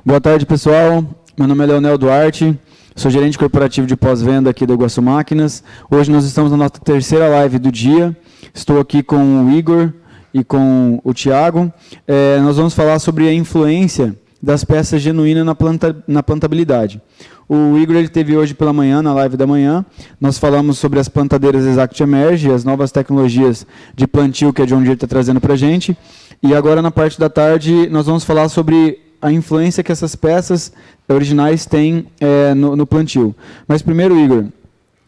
Boa tarde, pessoal. Meu nome é Leonel Duarte, sou gerente corporativo de pós-venda aqui da Iguaçu Máquinas. Hoje nós estamos na nossa terceira live do dia. Estou aqui com o Igor e com o Thiago. Nós vamos falar sobre a influência das peças genuínas na plantabilidade. O Igor ele teve hoje pela manhã, na live da manhã. Nós falamos sobre as plantadeiras Exact Emerge, as novas tecnologias de plantio que a John Deere está trazendo para a gente. E agora, na parte da tarde, nós vamos falar sobre a influência que essas peças originais têm no plantio. Mas primeiro, Igor,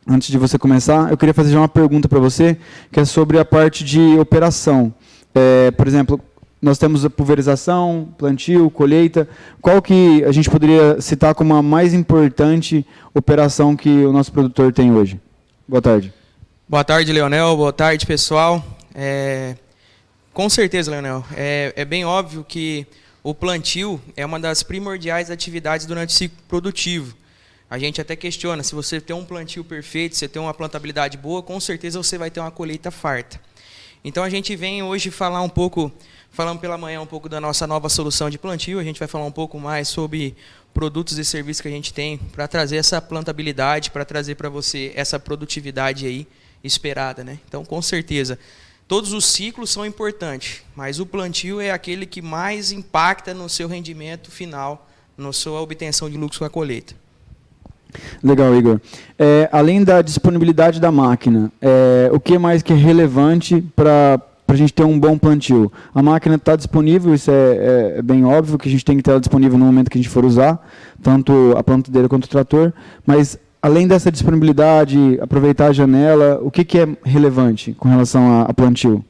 antes de você começar, eu queria fazer já uma pergunta para você, que é sobre a parte de operação. Por exemplo, nós temos a pulverização, plantio, colheita. Qual que a gente poderia citar como a mais importante operação que o nosso produtor tem hoje? Boa tarde. Boa tarde, Leonel. Boa tarde, pessoal. Com certeza, Leonel. É bem óbvio que o plantio é uma das primordiais atividades durante o ciclo produtivo. A gente até questiona, se você tem um plantio perfeito, se você tem uma plantabilidade boa, com certeza você vai ter uma colheita farta. Então a gente vem hoje falar um pouco, falando pela manhã um pouco da nossa nova solução de plantio, a gente vai falar um pouco mais sobre produtos e serviços que a gente tem para trazer essa plantabilidade, para trazer para você essa produtividade aí esperada, né? Então, com certeza, todos os ciclos são importantes, mas o plantio é aquele que mais impacta no seu rendimento final, na sua obtenção de lucros com a colheita. Legal, Igor. Além da disponibilidade da máquina, o que mais que é relevante para a gente ter um bom plantio? A máquina está disponível, isso é bem óbvio, que a gente tem que ter ela disponível no momento que a gente for usar, tanto a plantadeira quanto o trator, mas além dessa disponibilidade, aproveitar a janela, o que é relevante com relação a plantio?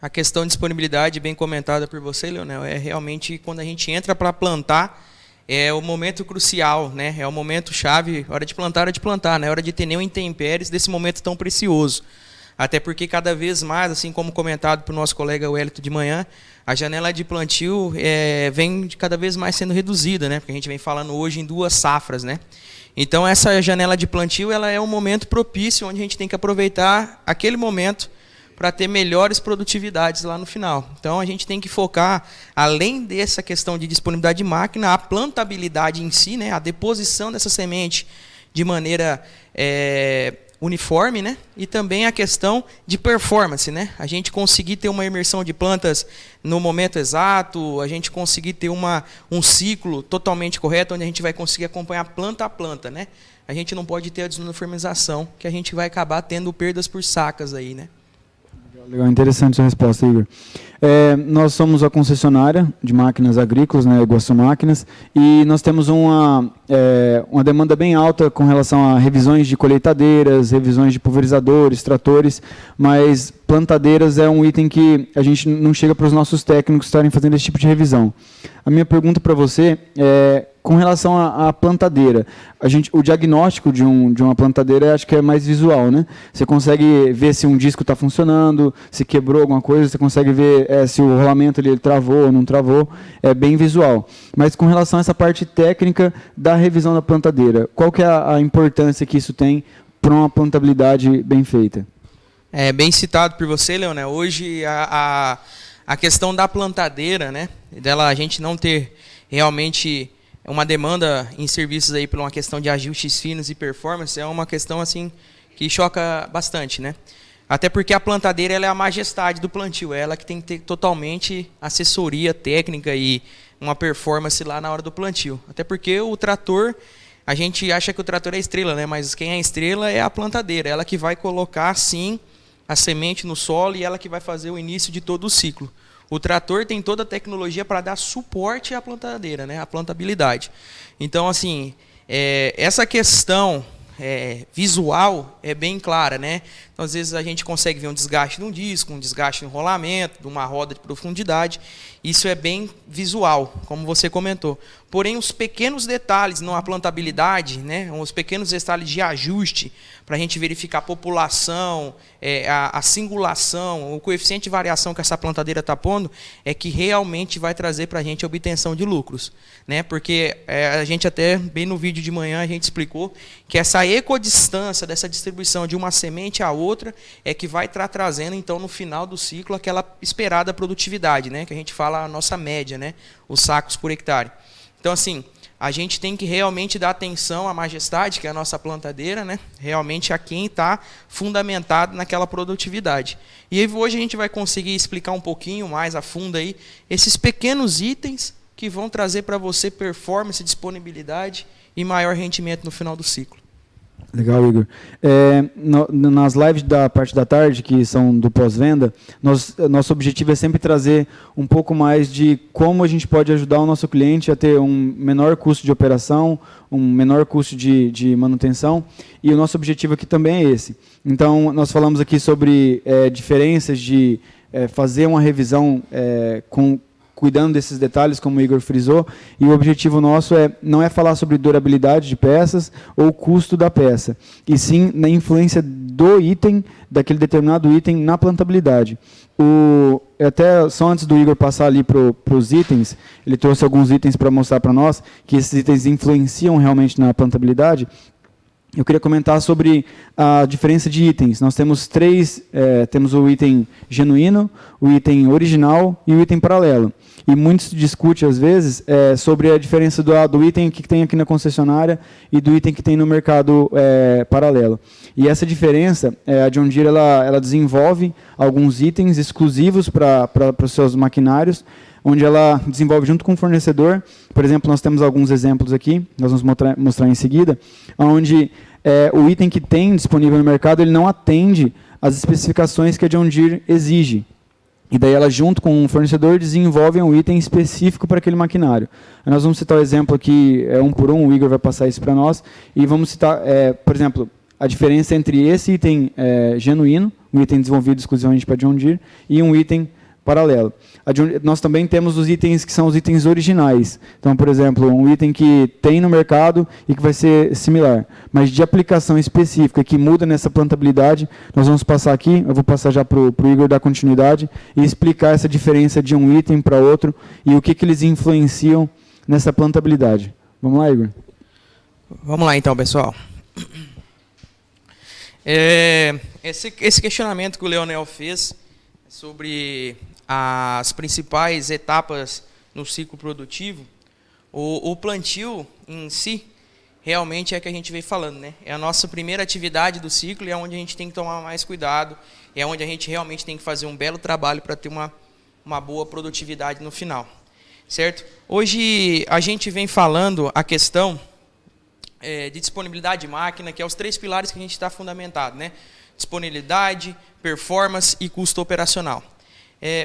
A questão de disponibilidade, bem comentada por você, Leonel, é realmente quando a gente entra para plantar, é o momento crucial, né? É o momento chave, hora de plantar, né? Hora de ter nenhum intempéries desse momento tão precioso. Até porque cada vez mais, assim como comentado pelo nosso colega Wellington de manhã, a janela de plantio vem cada vez mais sendo reduzida, né? Porque a gente vem falando hoje em 2 safras, né? Então essa janela de plantio ela é um momento propício onde a gente tem que aproveitar aquele momento para ter melhores produtividades lá no final. Então a gente tem que focar, além dessa questão de disponibilidade de máquina, a plantabilidade em si, né? A deposição dessa semente de maneira uniforme, né? E também a questão de performance, né? A gente conseguir ter uma imersão de plantas no momento exato, a gente conseguir ter um ciclo totalmente correto, onde a gente vai conseguir acompanhar planta a planta, né? A gente não pode ter a desuniformização, que a gente vai acabar tendo perdas por sacas aí, né? Legal, interessante sua resposta, Igor. Nós somos a concessionária de máquinas agrícolas, né, Iguaçu Máquinas, e nós temos uma demanda bem alta com relação a revisões de colheitadeiras, revisões de pulverizadores, tratores, mas plantadeiras é um item que a gente não chega para os nossos técnicos estarem fazendo esse tipo de revisão. A minha pergunta para você é, com relação à plantadeira, o diagnóstico de uma plantadeira acho que é mais visual, né? Você consegue ver se um disco está funcionando, se quebrou alguma coisa, você consegue ver se o rolamento ele travou ou não travou, é bem visual. Mas com relação a essa parte técnica da revisão da plantadeira, qual que é a importância que isso tem para uma plantabilidade bem feita? Bem citado por você, Leonel. Hoje a questão da plantadeira, né? Dela a gente não ter realmente uma demanda em serviços aí por uma questão de ajustes finos e performance é uma questão assim que choca bastante, né? Até porque a plantadeira ela é a majestade do plantio, é ela que tem que ter totalmente assessoria técnica e uma performance lá na hora do plantio. Até porque o trator, a gente acha que o trator é a estrela, né? Mas quem é a estrela é a plantadeira, ela que vai colocar sim a semente no solo e ela que vai fazer o início de todo o ciclo. O trator tem toda a tecnologia para dar suporte à plantadeira, né? A plantabilidade. Então, assim, essa questão visual é bem clara, né? Então, às vezes a gente consegue ver um desgaste de um disco, um desgaste no rolamento, de uma roda de profundidade. Isso é bem visual, como você comentou. Porém, os pequenos detalhes na plantabilidade, né? Os pequenos detalhes de ajuste, para a gente verificar a população, a singulação, o coeficiente de variação que essa plantadeira está pondo, é que realmente vai trazer para a gente a obtenção de lucros, né? Porque a gente até, bem no vídeo de manhã, a gente explicou que essa equidistância dessa distribuição de uma semente à outra é que vai estar trazendo, então, no final do ciclo, aquela esperada produtividade, né? Que a gente fala a nossa média, né? Os sacos por hectare. Então, assim, a gente tem que realmente dar atenção à majestade, que é a nossa plantadeira, né? Realmente a quem está fundamentado naquela produtividade. E aí, hoje a gente vai conseguir explicar um pouquinho mais a fundo aí esses pequenos itens que vão trazer para você performance, disponibilidade e maior rendimento no final do ciclo. Legal, Igor. Nas lives da parte da tarde, que são do pós-venda, nosso objetivo é sempre trazer um pouco mais de como a gente pode ajudar o nosso cliente a ter um menor custo de operação, um menor custo de manutenção, e o nosso objetivo aqui também é esse. Então, nós falamos aqui sobre diferenças de fazer uma revisão cuidando desses detalhes, como o Igor frisou, e o objetivo nosso não é falar sobre durabilidade de peças ou custo da peça, e sim na influência do item, daquele determinado item, na plantabilidade. Até só antes do Igor passar ali para os itens, ele trouxe alguns itens para mostrar para nós, que esses itens influenciam realmente na plantabilidade. Eu queria comentar sobre a diferença de itens. Nós temos temos o item genuíno, o item original e o item paralelo. E muito se discute, às vezes, sobre a diferença do item que tem aqui na concessionária e do item que tem no mercado paralelo. E essa diferença, a John Deere ela desenvolve alguns itens exclusivos para os seus maquinários, onde ela desenvolve junto com o fornecedor. Por exemplo, nós temos alguns exemplos aqui, nós vamos mostrar em seguida, onde o item que tem disponível no mercado ele não atende às especificações que a John Deere exige. E daí ela, junto com o fornecedor, desenvolve um item específico para aquele maquinário. Nós vamos citar o exemplo aqui, um por um, o Igor vai passar isso para nós, e vamos citar, por exemplo, a diferença entre esse item genuíno, um item desenvolvido exclusivamente para John Deere, e um item paralelo. Nós também temos os itens que são os itens originais. Então, por exemplo, um item que tem no mercado e que vai ser similar, mas de aplicação específica, que muda nessa plantabilidade, nós vamos passar aqui, eu vou passar já para o Igor dar continuidade, e explicar essa diferença de um item para outro e o que eles influenciam nessa plantabilidade. Vamos lá, Igor? Vamos lá então, pessoal. Esse questionamento que o Leonel fez sobre as principais etapas no ciclo produtivo, o plantio em si, realmente é que a gente vem falando, né? É a nossa primeira atividade do ciclo e é onde a gente tem que tomar mais cuidado, é onde a gente realmente tem que fazer um belo trabalho para ter uma boa produtividade no final, certo? Hoje a gente vem falando a questão de disponibilidade de máquina, que é os 3 pilares que a gente está fundamentado, né? Disponibilidade, performance e custo operacional.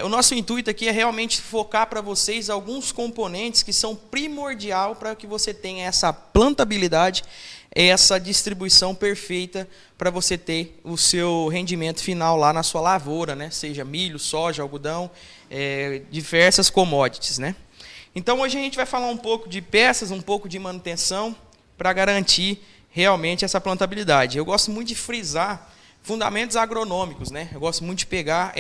O nosso intuito aqui é realmente focar para vocês alguns componentes que são primordial para que você tenha essa plantabilidade, essa distribuição perfeita para você ter o seu rendimento final lá na sua lavoura, né? Seja milho, soja, algodão, diversas commodities, né? Então hoje a gente vai falar um pouco de peças, um pouco de manutenção para garantir realmente essa plantabilidade. Eu gosto muito de frisar fundamentos agronômicos, né? Eu gosto muito de pegar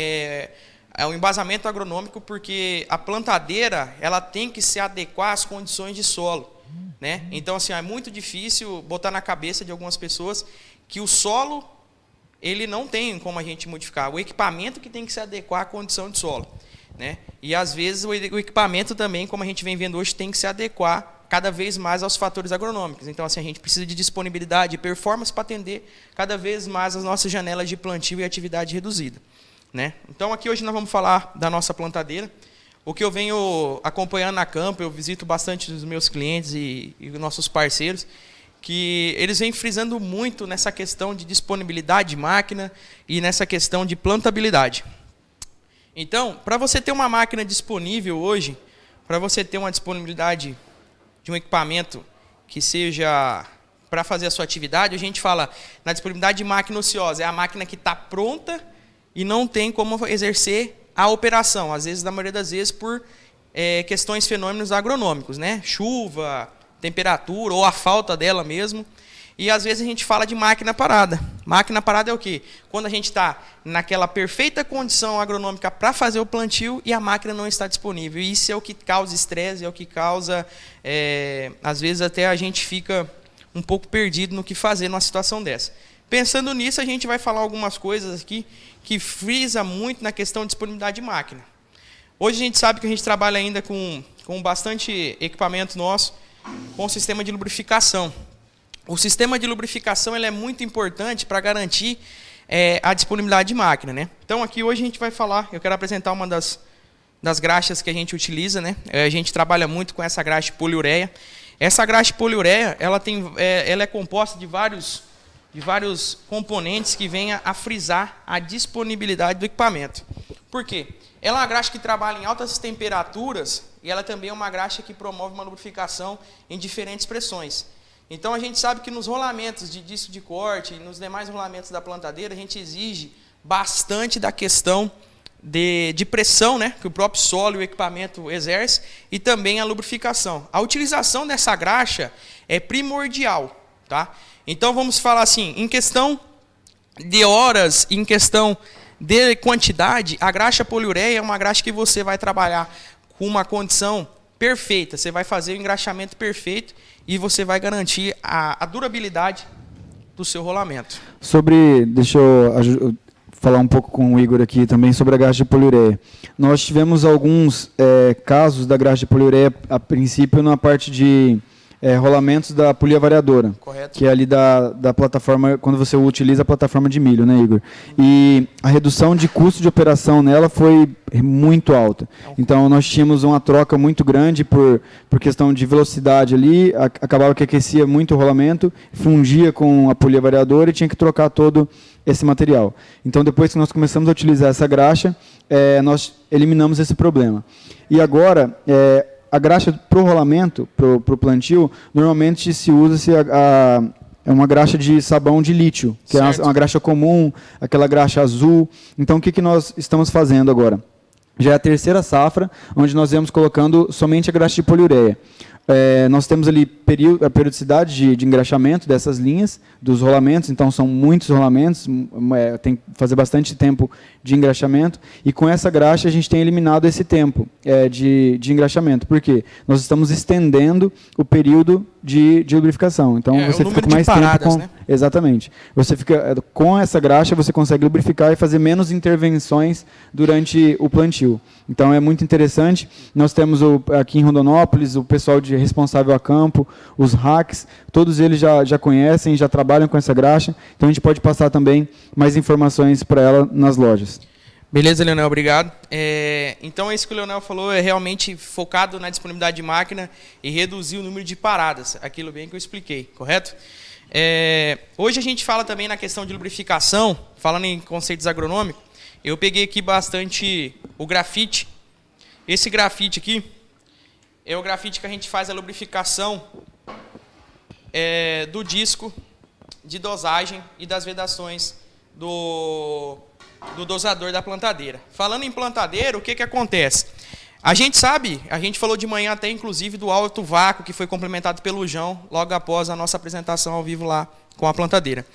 o embasamento agronômico, porque a plantadeira ela tem que se adequar às condições de solo, né? Então, assim, é muito difícil botar na cabeça de algumas pessoas que o solo ele não tem como a gente modificar. O equipamento que tem que se adequar à condição de solo, né? E às vezes o equipamento também, como a gente vem vendo hoje, tem que se adequar cada vez mais aos fatores agronômicos. Então, assim, a gente precisa de disponibilidade e performance para atender cada vez mais as nossas janelas de plantio e atividade reduzida, né? Então, aqui hoje nós vamos falar da nossa plantadeira. O que eu venho acompanhando na campo, eu visito bastante os meus clientes e nossos parceiros, que eles vêm frisando muito nessa questão de disponibilidade de máquina e nessa questão de plantabilidade. Então, para você ter uma máquina disponível hoje, para você ter uma disponibilidade de um equipamento que seja para fazer a sua atividade, a gente fala na disponibilidade de máquina ociosa, é a máquina que está pronta e não tem como exercer a operação, às vezes, na maioria das vezes, por questões, fenômenos agronômicos, né? Chuva, temperatura ou a falta dela mesmo. E às vezes a gente fala de máquina parada. Máquina parada é o quê? Quando a gente está naquela perfeita condição agronômica para fazer o plantio e a máquina não está disponível. E isso é o que causa estresse, é o que causa, às vezes até a gente fica um pouco perdido no que fazer numa situação dessa. Pensando nisso, a gente vai falar algumas coisas aqui que frisa muito na questão de disponibilidade de máquina. Hoje a gente sabe que a gente trabalha ainda com com bastante equipamento nosso, com o sistema de lubrificação. O sistema de lubrificação ele é muito importante para garantir a disponibilidade de máquina, né? Então aqui hoje a gente vai falar, eu quero apresentar uma das graxas que a gente utiliza, né? A gente trabalha muito com essa graxa de poliureia. Essa graxa de poliureia, ela é composta de vários componentes que vêm a frisar a disponibilidade do equipamento. Por quê? Ela é uma graxa que trabalha em altas temperaturas e ela também é uma graxa que promove uma lubrificação em diferentes pressões. Então a gente sabe que nos rolamentos de disco de corte e nos demais rolamentos da plantadeira, a gente exige bastante da questão de pressão, né, que o próprio solo e o equipamento exerce, e também a lubrificação. A utilização dessa graxa é primordial, tá? Então vamos falar assim, em questão de horas, em questão de quantidade, a graxa poliureia é uma graxa que você vai trabalhar com uma condição perfeita. Você vai fazer o engraxamento perfeito e você vai garantir a durabilidade do seu rolamento. Deixa eu falar um pouco com o Igor aqui também sobre a graxa de poliureia. Nós tivemos alguns casos da graxa de poliureia, a princípio, na parte de rolamentos da polia variadora. Correto. Que é ali da plataforma, quando você utiliza a plataforma de milho, né, Igor? E a redução de custo de operação nela foi muito alta. Então, nós tínhamos uma troca muito grande por questão de velocidade ali, acabava que aquecia muito o rolamento, fundia com a polia variadora e tinha que trocar todo esse material. Então, depois que nós começamos a utilizar essa graxa, nós eliminamos esse problema. E agora, a graxa para o rolamento, para o plantio, normalmente se usa uma graxa de sabão de lítio, que certo. É uma graxa comum, aquela graxa azul. Então, o que nós estamos fazendo agora? Já é a terceira safra, onde nós vamos colocando somente a graxa de poliureia. Nós temos ali a periodicidade de engraxamento dessas linhas, dos rolamentos, então são muitos rolamentos, tem que fazer bastante tempo de engraxamento, e com essa graxa a gente tem eliminado esse tempo de engraxamento. Por quê? Nós estamos estendendo o período de lubrificação. Então você fica com mais paradas, tempo com... Né? Exatamente. Você fica com essa graxa, você consegue lubrificar e fazer menos intervenções durante o plantio. Então é muito interessante. Nós temos aqui em Rondonópolis o pessoal responsável a campo, os hacks, todos eles já conhecem, já trabalham com essa graxa. Então a gente pode passar também mais informações para ela nas lojas. Beleza, Leonel, obrigado. Então, isso que o Leonel falou é realmente focado na disponibilidade de máquina e reduzir o número de paradas, aquilo bem que eu expliquei, correto? Hoje a gente fala também na questão de lubrificação, falando em conceitos agronômicos, eu peguei aqui bastante o grafite. Esse grafite aqui é o grafite que a gente faz a lubrificação do disco de dosagem e das vedações do dosador da plantadeira. Falando em plantadeira, o que acontece? A gente sabe, a gente falou de manhã até inclusive do alto vácuo que foi complementado pelo João logo após a nossa apresentação ao vivo lá com a plantadeira.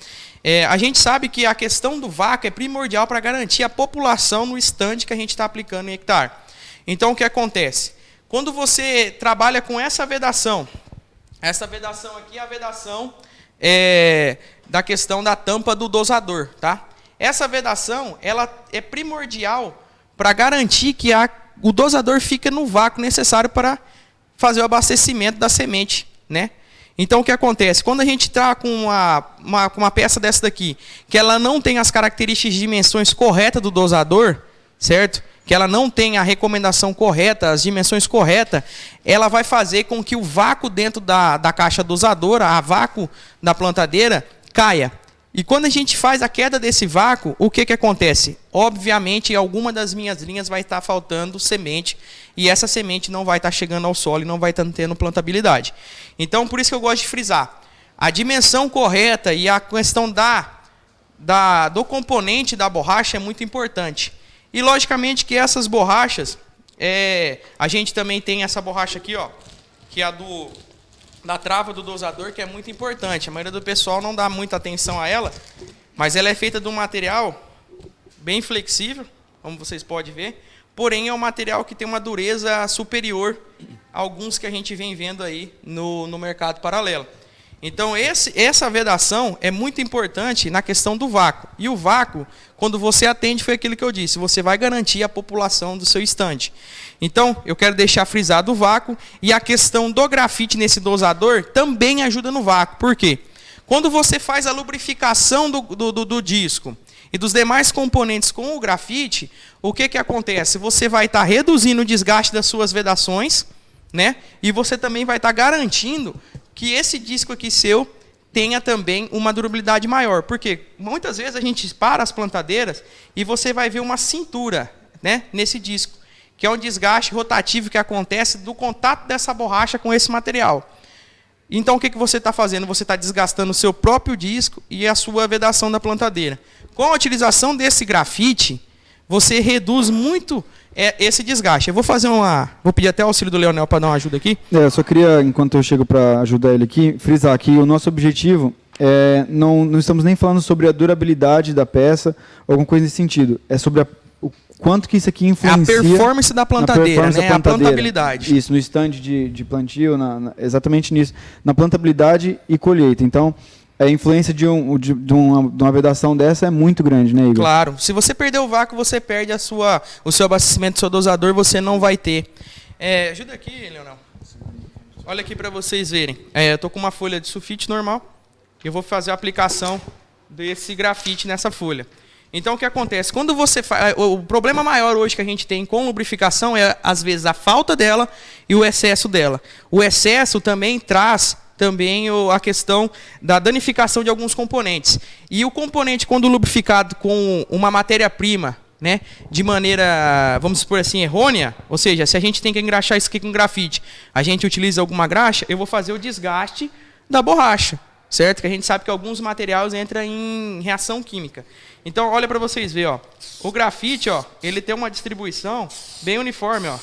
A gente sabe que a questão do vácuo é primordial para garantir a população no estande que a gente está aplicando em hectare. Então o que acontece? Quando você trabalha com essa vedação aqui é a vedação da questão da tampa do dosador, tá? Essa vedação ela é primordial para garantir que o dosador fica no vácuo necessário para fazer o abastecimento da semente, né? Então, o que acontece? Quando a gente está com uma peça dessa daqui, que ela não tem as características de dimensões corretas do dosador, certo? Que ela não tem a recomendação correta, as dimensões corretas, ela vai fazer com que o vácuo dentro da caixa dosadora, a vácuo da plantadeira, caia. E quando a gente faz a queda desse vácuo, o que acontece? Obviamente, em alguma das minhas linhas vai estar faltando semente, e essa semente não vai estar chegando ao solo e não vai estar tendo plantabilidade. Então, por isso que eu gosto de frisar. A dimensão correta e a questão do componente da borracha é muito importante. E, logicamente, que essas borrachas, a gente também tem essa borracha aqui, ó, que é a da trava do dosador, que é muito importante. A maioria do pessoal não dá muita atenção a ela, mas ela é feita de um material bem flexível, como vocês podem ver, porém é um material que tem uma dureza superior a alguns que a gente vem vendo aí no mercado paralelo. Então, essa vedação é muito importante na questão do vácuo. E o vácuo, quando você atende, foi aquilo que eu disse, você vai garantir a população do seu estande. Então, eu quero deixar frisado o vácuo, e a questão do grafite nesse dosador também ajuda no vácuo. Por quê? Quando você faz a lubrificação do disco e dos demais componentes com o grafite, o que acontece? Você vai estar reduzindo o desgaste das suas vedações, né? E você também vai estar garantindo que esse disco aqui seu tenha também uma durabilidade maior. Porque muitas vezes a gente para as plantadeiras e você vai ver uma cintura, né, nesse disco, que é um desgaste rotativo que acontece do contato dessa borracha com esse material. Então, o que você está fazendo? Você está desgastando o seu próprio disco e a sua vedação da plantadeira. Com a utilização desse grafite, você reduz muito esse desgaste. Eu vou fazer vou pedir até o auxílio do Leonel para dar uma ajuda aqui. Eu só queria, enquanto eu chego para ajudar ele aqui, frisar que o nosso objetivo não estamos nem falando sobre a durabilidade da peça, alguma coisa nesse sentido. É sobre o quanto que isso aqui influencia... A performance da plantadeira, né? A plantabilidade. Isso, no stand de plantio, exatamente nisso. Na plantabilidade e colheita. Então, a influência de uma vedação dessa é muito grande, né, Igor? Claro. Se você perder o vácuo, você perde o seu abastecimento do seu dosador, você não vai ter. Ajuda aqui, Leonel. Olha aqui para vocês verem. Eu estou com uma folha de sulfite normal. Eu vou fazer a aplicação desse grafite nessa folha. Então, o que acontece? Quando você faz... O problema maior hoje que a gente tem com lubrificação é, às vezes, a falta dela e o excesso dela. O excesso também traz a questão da danificação de alguns componentes. E o componente, quando lubrificado com uma matéria-prima, né, de maneira, vamos supor assim, errônea, ou seja, se a gente tem que engraxar isso aqui com grafite, a gente utiliza alguma graxa, eu vou fazer o desgaste da borracha, certo? Que a gente sabe que alguns materiais entram em reação química. Então, olha para vocês verem, ó, o grafite, ó, ele tem uma distribuição bem uniforme, ó,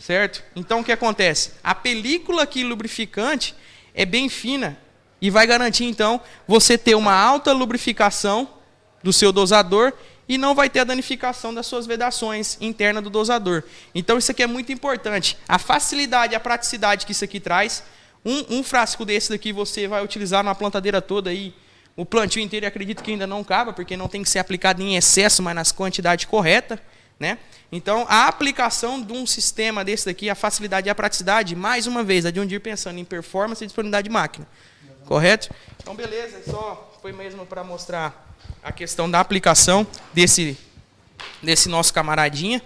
certo? Então, o que acontece? A película aqui lubrificante é bem fina e vai garantir, então, você ter uma alta lubrificação do seu dosador e não vai ter a danificação das suas vedações internas do dosador. Então, isso aqui é muito importante. A facilidade, a praticidade que isso aqui traz. Um frasco desse daqui você vai utilizar numa plantadeira toda aí, o plantio inteiro, acredito que ainda não cabe, porque não tem que ser aplicado em excesso, mas nas quantidades corretas, né? Então, a aplicação de um sistema desse daqui, a facilidade e a praticidade, mais uma vez, a de ir pensando em performance e disponibilidade de máquina. Correto? Então, beleza, só foi mesmo para mostrar a questão da aplicação desse nosso camaradinha.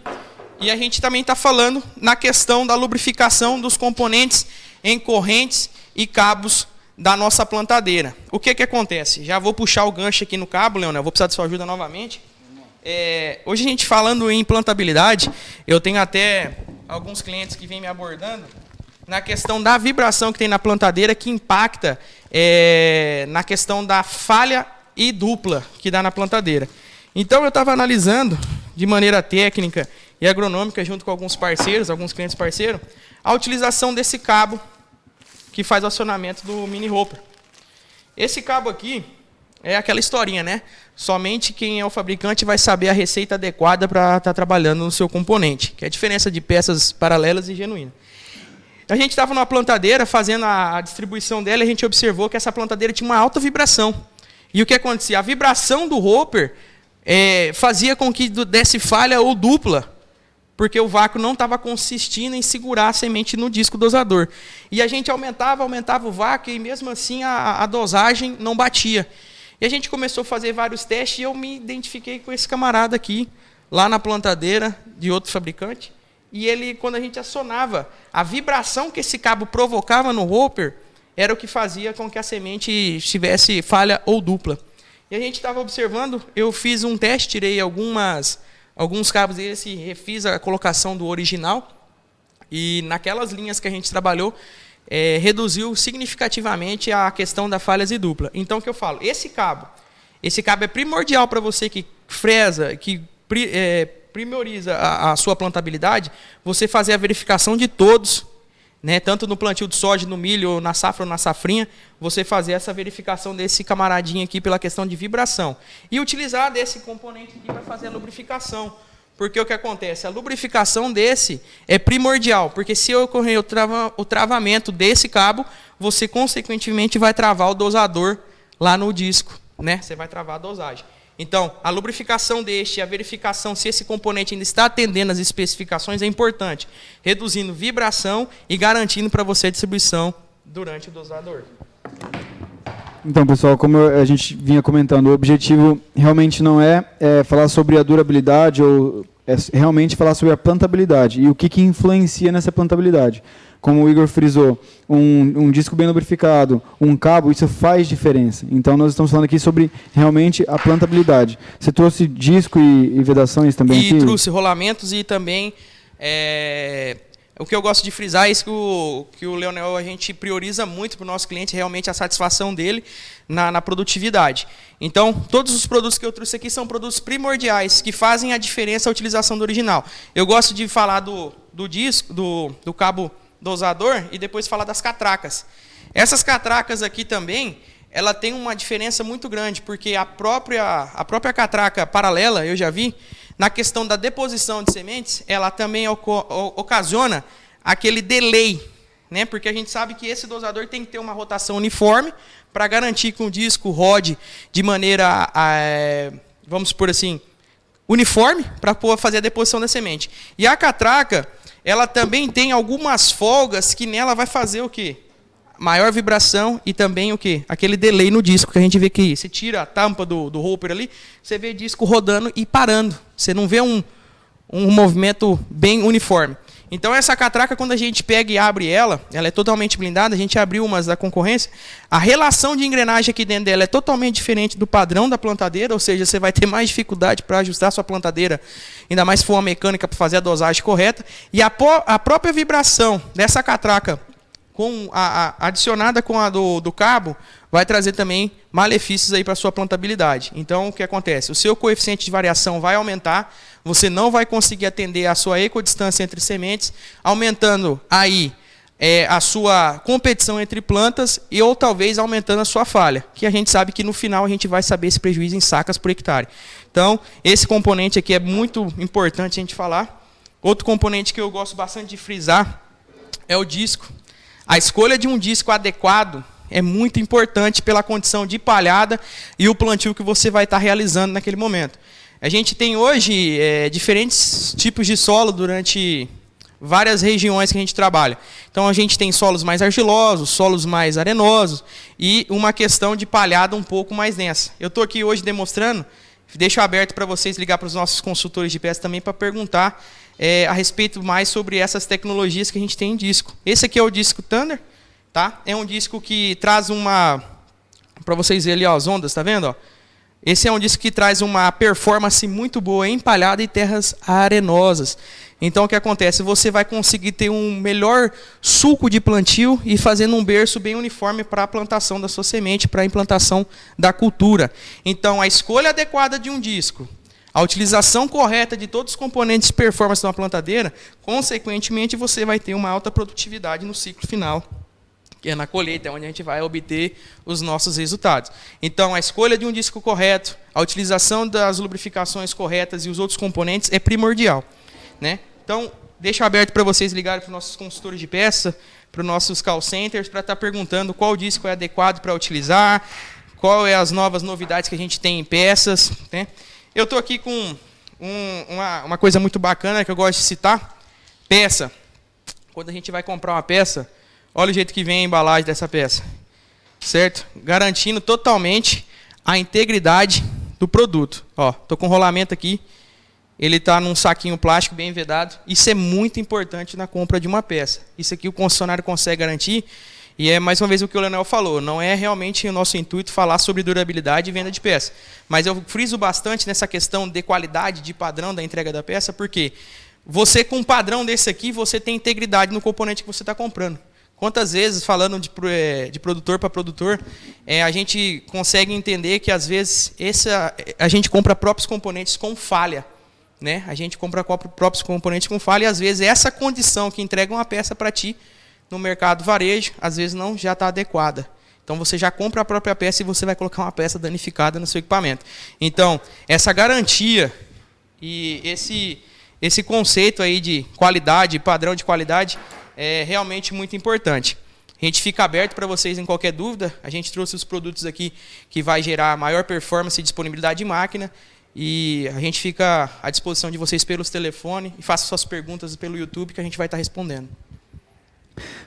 E a gente também está falando na questão da lubrificação dos componentes em correntes e cabos da nossa plantadeira. O que acontece? Já vou puxar o gancho aqui no cabo, Leonel, vou precisar de sua ajuda novamente. Hoje a gente falando em plantabilidade, eu tenho até alguns clientes que vêm me abordando na questão da vibração que tem na plantadeira, que impacta na questão da falha e dupla que dá na plantadeira. Então eu estava analisando de maneira técnica e agronômica, junto com alguns parceiros, alguns clientes parceiros, a utilização desse cabo que faz o acionamento do mini hopper. Esse cabo aqui é aquela historinha, né? Somente quem é o fabricante vai saber a receita adequada para estar trabalhando no seu componente, que é a diferença de peças paralelas e genuínas. A gente estava numa plantadeira fazendo a distribuição dela e a gente observou que essa plantadeira tinha uma alta vibração. E o que acontecia? A vibração do hopper fazia com que desse falha ou dupla, porque o vácuo não estava consistindo em segurar a semente no disco dosador. E a gente aumentava o vácuo e mesmo assim a dosagem não batia. E a gente começou a fazer vários testes e eu me identifiquei com esse camarada aqui, lá na plantadeira de outro fabricante. E ele, quando a gente acionava, a vibração que esse cabo provocava no hopper era o que fazia com que a semente tivesse falha ou dupla. E a gente estava observando, eu fiz um teste, tirei alguns cabos desse e refiz a colocação do original. E naquelas linhas que a gente trabalhou, reduziu significativamente a questão das falhas e dupla. Então, o que eu falo? Esse cabo é primordial para você que fresa, que primoriza a sua plantabilidade, você fazer a verificação de todos, né, tanto no plantio de soja, no milho, ou na safra ou na safrinha, você fazer essa verificação desse camaradinho aqui pela questão de vibração. E utilizar desse componente aqui para fazer a lubrificação. Porque o que acontece? A lubrificação desse é primordial, porque se ocorrer o travamento desse cabo, você consequentemente vai travar o dosador lá no disco, né? Você vai travar a dosagem. Então, a lubrificação deste, a verificação se esse componente ainda está atendendo às especificações é importante, reduzindo vibração e garantindo para você a distribuição durante o dosador. Então, pessoal, como a gente vinha comentando, o objetivo realmente não é falar sobre a durabilidade, ou é realmente falar sobre a plantabilidade e o que influencia nessa plantabilidade. Como o Igor frisou, um disco bem lubrificado, um cabo, isso faz diferença. Então, nós estamos falando aqui sobre realmente a plantabilidade. Você trouxe disco e vedações também aqui? E trouxe rolamentos e também... o que eu gosto de frisar é isso que o Leonel, a gente prioriza muito para o nosso cliente, realmente a satisfação dele na produtividade. Então, todos os produtos que eu trouxe aqui são produtos primordiais, que fazem a diferença a utilização do original. Eu gosto de falar do disco, do cabo dosador e depois falar das catracas. Essas catracas aqui também, ela tem uma diferença muito grande, porque a própria catraca paralela, eu já vi, na questão da deposição de sementes, ela também ocasiona aquele delay, né? Porque a gente sabe que esse dosador tem que ter uma rotação uniforme para garantir que o disco rode de maneira, vamos supor assim, uniforme para fazer a deposição da semente. E a catraca, ela também tem algumas folgas que nela vai fazer o quê? Maior vibração e também o quê? Aquele delay no disco que a gente vê que você tira a tampa do hopper ali, você vê o disco rodando e parando. Você não vê um movimento bem uniforme. Então essa catraca, quando a gente pega e abre ela é totalmente blindada, a gente abriu umas da concorrência, a relação de engrenagem aqui dentro dela é totalmente diferente do padrão da plantadeira, ou seja, você vai ter mais dificuldade para ajustar a sua plantadeira, ainda mais se for uma mecânica para fazer a dosagem correta, e a própria vibração dessa catraca adicionada com a do cabo, vai trazer também malefícios aí para a sua plantabilidade. Então, o que acontece? O seu coeficiente de variação vai aumentar, você não vai conseguir atender a sua equidistância entre sementes, aumentando aí a sua competição entre plantas ou talvez aumentando a sua falha, que a gente sabe que no final a gente vai saber esse prejuízo em sacas por hectare. Então, esse componente aqui é muito importante a gente falar. Outro componente que eu gosto bastante de frisar é o disco. A escolha de um disco adequado é muito importante pela condição de palhada e o plantio que você vai estar realizando naquele momento. A gente tem hoje diferentes tipos de solo durante várias regiões que a gente trabalha. Então a gente tem solos mais argilosos, solos mais arenosos e uma questão de palhada um pouco mais densa. Eu estou aqui hoje demonstrando, deixo aberto para vocês ligar para os nossos consultores de peça também para perguntar a respeito mais sobre essas tecnologias que a gente tem em disco. Esse aqui é o disco Thunder, tá? É um disco que traz para vocês verem ali, ó, as ondas, tá vendo? Ó? Esse é um disco que traz uma performance muito boa em palhada e terras arenosas. Então o que acontece? Você vai conseguir ter um melhor sulco de plantio e fazendo um berço bem uniforme para a plantação da sua semente, para a implantação da cultura. Então a escolha adequada de um disco, a utilização correta de todos os componentes de performance de uma plantadeira, consequentemente você vai ter uma alta produtividade no ciclo final, que é na colheita, onde a gente vai obter os nossos resultados. Então, a escolha de um disco correto, a utilização das lubrificações corretas e os outros componentes é primordial, né? Então, deixo aberto para vocês ligarem para os nossos consultores de peça, para os nossos call centers, para estar perguntando qual disco é adequado para utilizar, qual é as novas novidades que a gente tem em peças, né? Eu estou aqui com uma coisa muito bacana que eu gosto de citar. Peça. Quando a gente vai comprar uma peça, olha o jeito que vem a embalagem dessa peça. Certo? Garantindo totalmente a integridade do produto. Estou com um rolamento aqui. Ele está num saquinho plástico bem vedado. Isso é muito importante na compra de uma peça. Isso aqui o concessionário consegue garantir. E é mais uma vez o que o Leonel falou, não é realmente o nosso intuito falar sobre durabilidade e venda de peça. Mas eu friso bastante nessa questão de qualidade, de padrão da entrega da peça, porque você com um padrão desse aqui, você tem integridade no componente que você está comprando. Quantas vezes, falando de produtor para produtor, a gente consegue entender que às vezes a gente compra próprios componentes com falha. Né? A gente compra próprios componentes com falha e às vezes essa condição que entrega uma peça para ti, no mercado varejo, às vezes não já está adequada. Então você já compra a própria peça e você vai colocar uma peça danificada no seu equipamento. Então, essa garantia e esse conceito aí de qualidade, padrão de qualidade, é realmente muito importante. A gente fica aberto para vocês em qualquer dúvida. A gente trouxe os produtos aqui que vai gerar maior performance e disponibilidade de máquina. E a gente fica à disposição de vocês pelos telefones e faça suas perguntas pelo YouTube que a gente vai estar respondendo.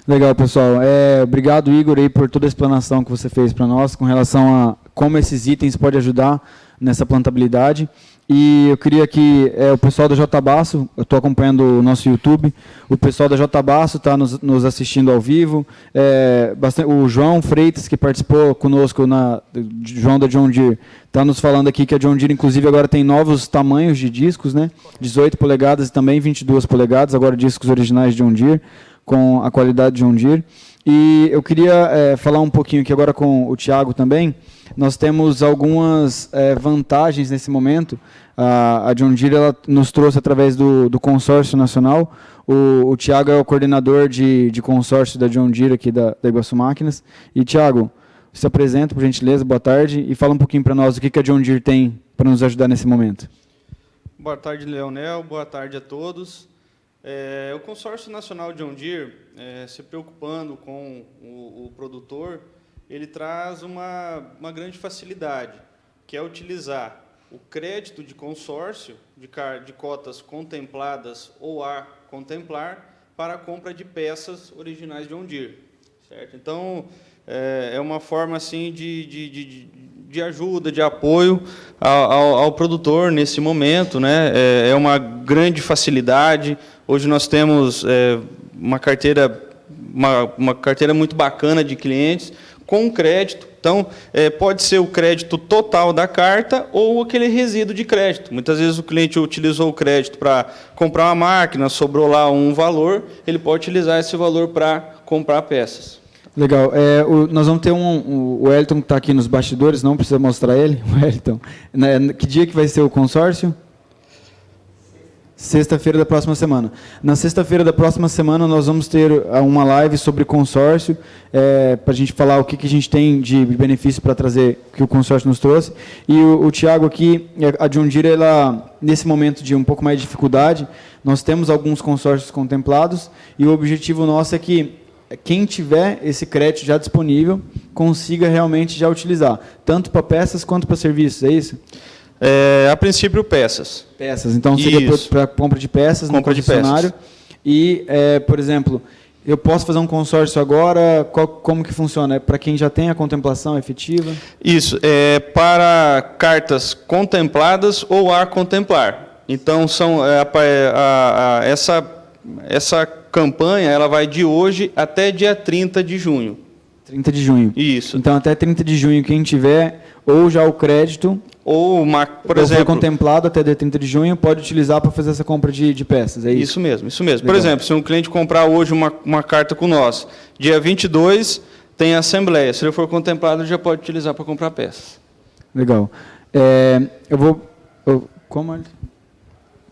Legal, pessoal. Obrigado, Igor, aí, por toda a explanação que você fez para nós com relação a como esses itens podem ajudar nessa plantabilidade. E eu queria que o pessoal da Jotabasso, eu estou acompanhando o nosso YouTube, o pessoal da Jotabasso está nos assistindo ao vivo, o João Freitas, que participou conosco, João da John Deere, está nos falando aqui que a John Deere, inclusive, agora tem novos tamanhos de discos, né? 18 polegadas e também 22 polegadas, agora discos originais de John Deere, com a qualidade de John Deere. E eu queria falar um pouquinho aqui agora com o Thiago também. Nós temos algumas vantagens nesse momento. A John Deere ela nos trouxe através do consórcio nacional. O Thiago é o coordenador de consórcio da John Deere aqui da Iguaçu Máquinas. E, Thiago, se apresenta, por gentileza, boa tarde, e fala um pouquinho para nós o que a John Deere tem para nos ajudar nesse momento. Boa tarde, Leonel. Boa tarde a todos. O consórcio nacional John Deere, se preocupando com o produtor, ele traz uma grande facilidade, que é utilizar o crédito de consórcio, de cotas contempladas ou a contemplar, para a compra de peças originais John Deere. Certo? Então, é uma forma assim, de ajuda, de apoio ao produtor nesse momento, né? É uma grande facilidade. Hoje nós temos uma carteira muito bacana de clientes com crédito. Então, pode ser o crédito total da carta ou aquele resíduo de crédito. Muitas vezes o cliente utilizou o crédito para comprar uma máquina, sobrou lá um valor, ele pode utilizar esse valor para comprar peças. Legal. Nós vamos ter o Wellington que está aqui nos bastidores, não precisa mostrar ele, o Wellington. Que dia que vai ser o consórcio? Sexta-feira da próxima semana. Na sexta-feira da próxima semana, nós vamos ter uma live sobre consórcio, para a gente falar o que a gente tem de benefício para trazer, que o consórcio nos trouxe. E o Thiago aqui, a John Deere, ela, nesse momento de um pouco mais de dificuldade, nós temos alguns consórcios contemplados, e o objetivo nosso é que quem tiver esse crédito já disponível, consiga realmente já utilizar, tanto para peças quanto para serviços, é isso? A princípio, peças. Peças, então seria para compra de peças no concessionário. E, por exemplo, eu posso fazer um consórcio agora, como que funciona? É para quem já tem a contemplação efetiva? Isso, para cartas contempladas ou a contemplar. Então, essa campanha ela vai de hoje até dia 30 de junho. 30 de junho. Isso. Então, até 30 de junho, quem tiver ou já o crédito, ou por exemplo, foi contemplado até dia 30 de junho, pode utilizar para fazer essa compra de peças, é isso? Isso mesmo, isso mesmo. Legal. Por exemplo, se um cliente comprar hoje uma carta com nós, dia 22 tem a assembleia, se ele for contemplado, ele já pode utilizar para comprar peças. Legal.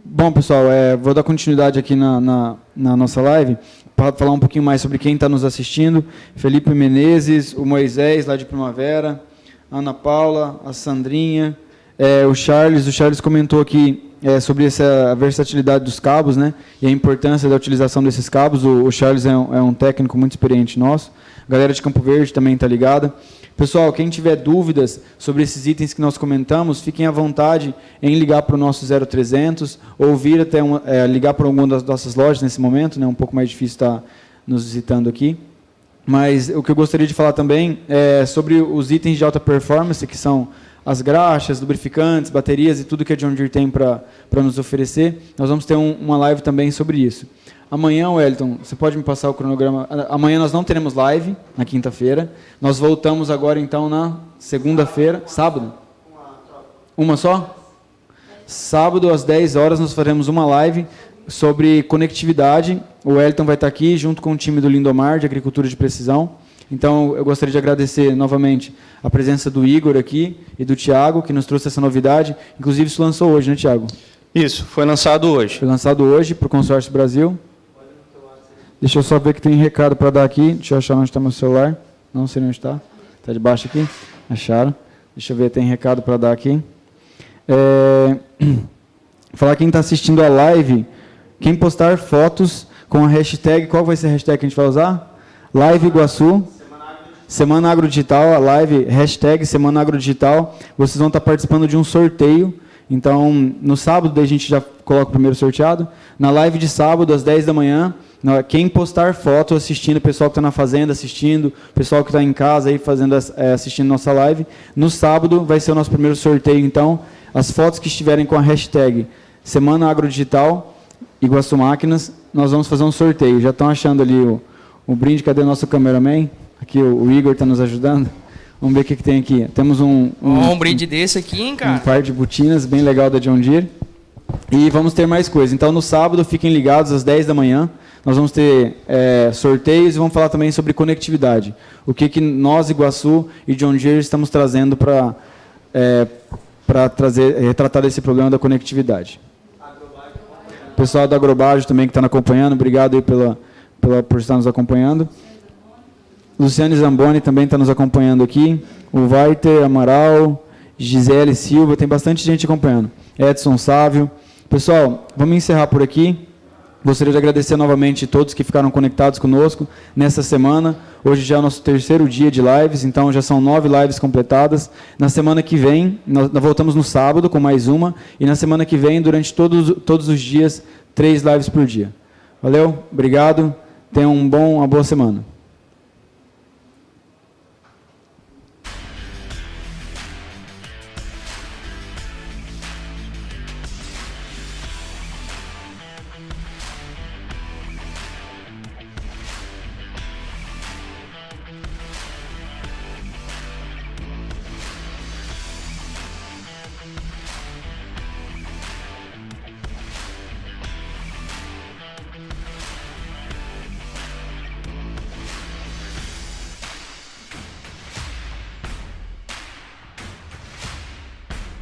Bom, pessoal, vou dar continuidade aqui na nossa live, para falar um pouquinho mais sobre quem está nos assistindo. Felipe Menezes, o Moisés, lá de Primavera, Ana Paula, a Sandrinha, o Charles comentou aqui sobre a versatilidade dos cabos, né, e a importância da utilização desses cabos. O Charles é um técnico muito experiente nosso. A galera de Campo Verde também está ligada. Pessoal, quem tiver dúvidas sobre esses itens que nós comentamos, fiquem à vontade em ligar para o nosso 0300 ou vir até ligar para alguma das nossas lojas nesse momento, né, um pouco mais difícil estar nos visitando aqui. Mas o que eu gostaria de falar também é sobre os itens de alta performance, que são as graxas, lubrificantes, baterias e tudo que a John Deere tem para nos oferecer. Nós vamos ter uma live também sobre isso. Amanhã, Wellington, você pode me passar o cronograma? Amanhã nós não teremos live, na quinta-feira. Nós voltamos agora, então, na segunda-feira. Sábado? Uma só? Sábado, às 10 horas, nós faremos uma live sobre conectividade. O Wellington vai estar aqui, junto com o time do Lindomar, de Agricultura de Precisão. Então, eu gostaria de agradecer novamente a presença do Igor aqui e do Thiago, que nos trouxe essa novidade. Inclusive, isso lançou hoje, né, Thiago? Isso, foi lançado hoje. Foi lançado hoje para o Consórcio Brasil. Deixa eu só ver que tem recado para dar aqui. Deixa eu achar onde está meu celular. Não sei onde está. Está debaixo aqui. Acharam. Deixa eu ver, tem recado para dar aqui. falar quem está assistindo a live, quem postar fotos com a hashtag, qual vai ser a hashtag que a gente vai usar? Live Iguaçu, Semana Agrodigital, a live, hashtag Semana Agrodigital, vocês vão estar participando de um sorteio. Então, no sábado, daí a gente já coloca o primeiro sorteado. Na live de sábado, às 10 da manhã, quem postar foto assistindo, o pessoal que está na fazenda assistindo, o pessoal que está em casa aí assistindo nossa live, no sábado vai ser o nosso primeiro sorteio. Então, as fotos que estiverem com a hashtag Semana Agrodigital, Iguaçu Máquinas, nós vamos fazer um sorteio. Já estão achando ali o brinde, cadê o nosso cameraman? Aqui o Igor está nos ajudando. Vamos ver o que tem aqui. Temos um brinde desse aqui, hein, cara? Um par de botinas bem legal da John Deere. E vamos ter mais coisas. Então, no sábado, fiquem ligados às 10 da manhã. Nós vamos ter sorteios e vamos falar também sobre conectividade. O que nós, Iguaçu e John Deere, estamos trazendo para retratar esse problema da conectividade. O pessoal da Agrobagem também que está nos acompanhando, obrigado aí por estar nos acompanhando. Luciane Zamboni também está nos acompanhando aqui. O Walter Amaral, Gisele Silva, tem bastante gente acompanhando. Edson Sávio. Pessoal, vamos encerrar por aqui. Gostaria de agradecer novamente a todos que ficaram conectados conosco nessa semana. Hoje já é o nosso terceiro dia de lives, então já são 9 lives completadas. Na semana que vem, nós voltamos no sábado com mais uma. E na semana que vem, durante todos os dias, 3 lives por dia. Valeu, obrigado. Tenham uma boa semana.